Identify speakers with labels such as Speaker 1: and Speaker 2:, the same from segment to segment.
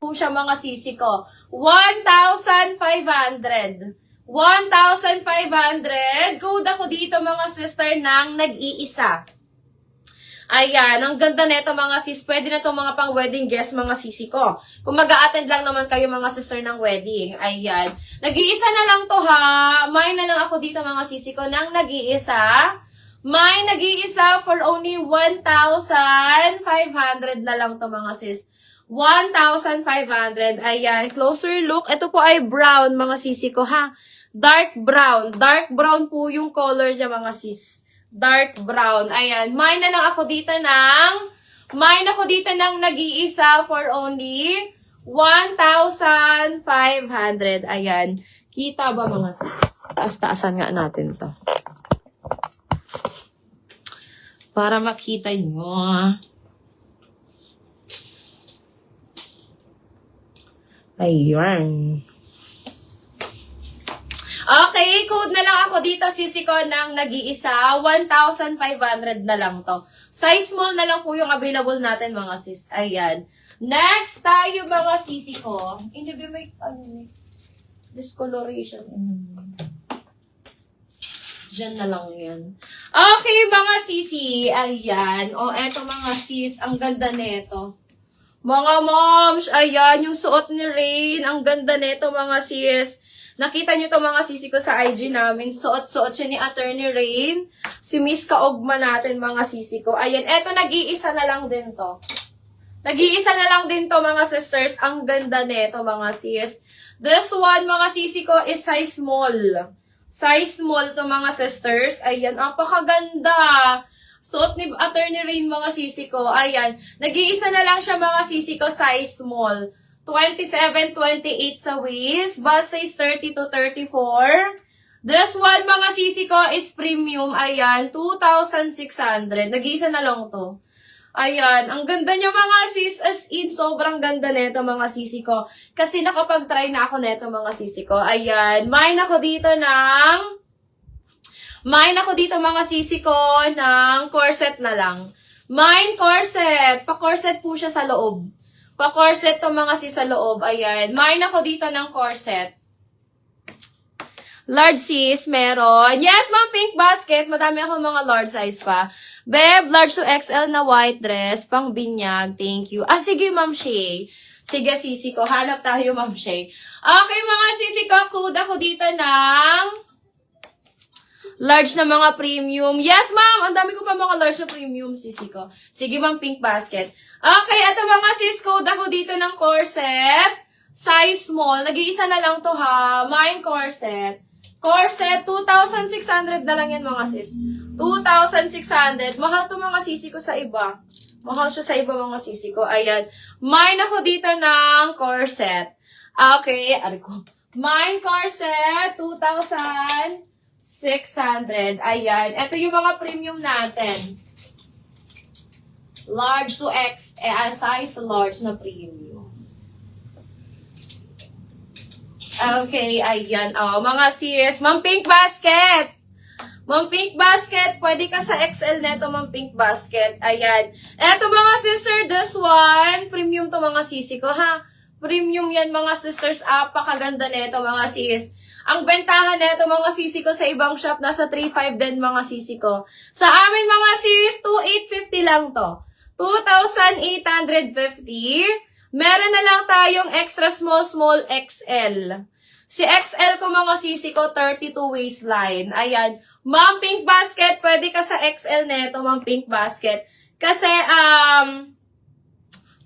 Speaker 1: po siya mga sisi ko. 1,500. 1,500. Code ako dito mga sister ng nag-iisa. Ayan, ang ganda nito mga sis. Pwede na itong mga pang wedding guest mga sisi ko. Kung mag-a-attend lang naman kayo mga sister ng wedding. Ayan. Nag-iisa na lang to ha. May na lang ako dito mga sisi ko ng nag-iisa. May nag-iisa for only 1,500 na lang to mga sis. 1,500. Ayan. Closer look. Ito po ay brown mga sisi ko ha. Dark brown. Dark brown po yung color niya mga sis. Dark brown. Ayan. May na lang ako dito ng nag-iisa for only 1,500. Ayan. Kita ba mga sis? Taas-taasan nga natin to. Para makita nyo. Ayan. Okay, code na lang ako dito, sisi ko, ng nag-iisa. 1,500 na lang to. Size small na lang po yung available natin, mga sis. Ayan. Next tayo, mga sisi ko. Hindi ba may, discoloration. Diyan na lang yan. Okay, mga sisi. Ayan. O, eto mga sis. Ang ganda neto. Mga moms, ayan. Yung suot ni Rain. Ang ganda neto, mga sis. Nakita nyo to mga sisi ko sa IG namin. Suot-suot siya ni Attorney Rain. Si Miss Kaugma natin mga sisi ko. Ayan, eto nag-iisa na lang din to. Nag-iisa na lang din to mga sisters. Ang ganda neto mga sis. This one mga sisi ko is size small. Size small to mga sisters. Ayan, apakaganda. Suot ni Attorney Rain mga sisi ko. Ayan, nag-iisa na lang siya mga sisi ko size small. 27, 28 sa waist. Bust size 30 to 34. This one, mga sisi ko, is premium. Ayan, 2,600. Nag-iisa na lang to. Ayan, ang ganda niya mga sis. As in, sobrang ganda neto mga sisi ko. Kasi nakapag-try na ako neto mga sisi ko. Ayan, mine ako dito mga sisi ko ng corset na lang. Mine corset. Pa-corset po siya sa loob. Pa-corset to mga sis sa loob. Ayan. Mine ako dito ng corset. Large sis, meron. Yes, ma'am, pink basket. Madami akong mga large size pa. Beb, large to XL na white dress. Pang binyag. Thank you. Sige, ma'am Shay. Sige, sisi ko. Hanap tayo, ma'am Shay. Okay, mga sisi ko. Code ako dito ng large na mga premium. Yes, ma'am. Ang dami ko pa mga large na premium, sisi ko. Sige, ma'am, pink basket. Okay, ito mga sis, code ako dito ng corset. Size small. Nag-iisa na lang to ha. Mine corset. Corset, 2,600 na lang yan mga sis. 2,600. Mahal to mga sisi ko sa iba. Mahal siya sa iba mga sisi ko. Ayan. Mine ako dito ng corset. Okay, ari ko. Mine corset, 2,600. Ayan. Ito yung mga premium natin. Large to X, size large na premium. Okay, ayan. Oh, mga sis. Ma'am Pink Basket. Ma'am Pink Basket. Pwede ka sa XL neto, Ma'am Pink Basket. Ayan. Eto mga sister, this one. Premium to mga sisi ko, ha? Premium yan mga sisters. Apakaganda neto mga sis. Ang bentahan neto mga sisi ko sa ibang shop, nasa 3,500 din mga sisi ko. Sa amin mga sis, 2,850 lang to. 2,850. Meron na lang tayong extra small XL. Si XL ko mga sisi ko, 32 waistline. Ayan. Ma'am Pink Basket, pwede ka sa XL neto, Ma'am Pink Basket. Kasi,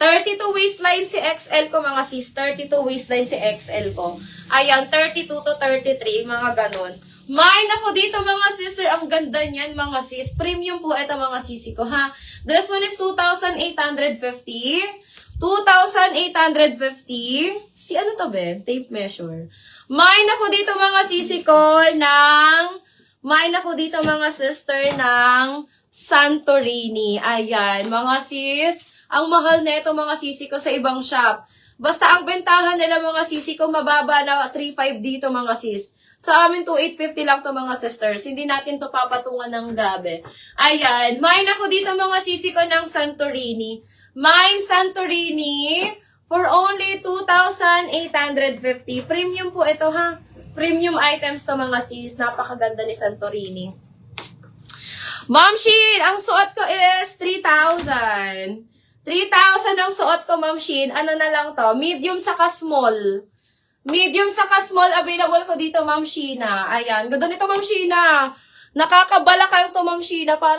Speaker 1: 32 waistline si XL ko mga sis. 32 waistline si XL ko. Ayan, 32 to 33, mga ganon. Mine ako dito mga sister. Ang ganda niyan mga sis. Premium po ito mga sisi ko ha. This one is 2,850. 2,850. Si ano to be? Tape measure. Mine ako dito mga sisi ko mine ako dito mga sister ng Santorini. Ayan, mga sis. Ang mahal nito mga sisi ko sa ibang shop. Basta ang bentahan nila mga sisi ko mababa na 3,500 dito mga sis. Sa amin, 2,850 lang to mga sisters. Hindi natin to papatungan ng grabe. Ayan. Mine ako dito mga sisi ko ng Santorini. Mine Santorini For only 2,850. Premium po ito ha. Premium items to mga sis. Napakaganda ni Santorini. Ma'am Shin, ang suot ko is 3,000. 3,000 ang suot ko, Ma'am Shin. Ano na lang to? Medium saka small. Medium saka small available ko dito, Ma'am Sheena. Ayan. Ganda nito, Ma'am Sheena. Nakakabalakang to, Ma'am Sheena. Para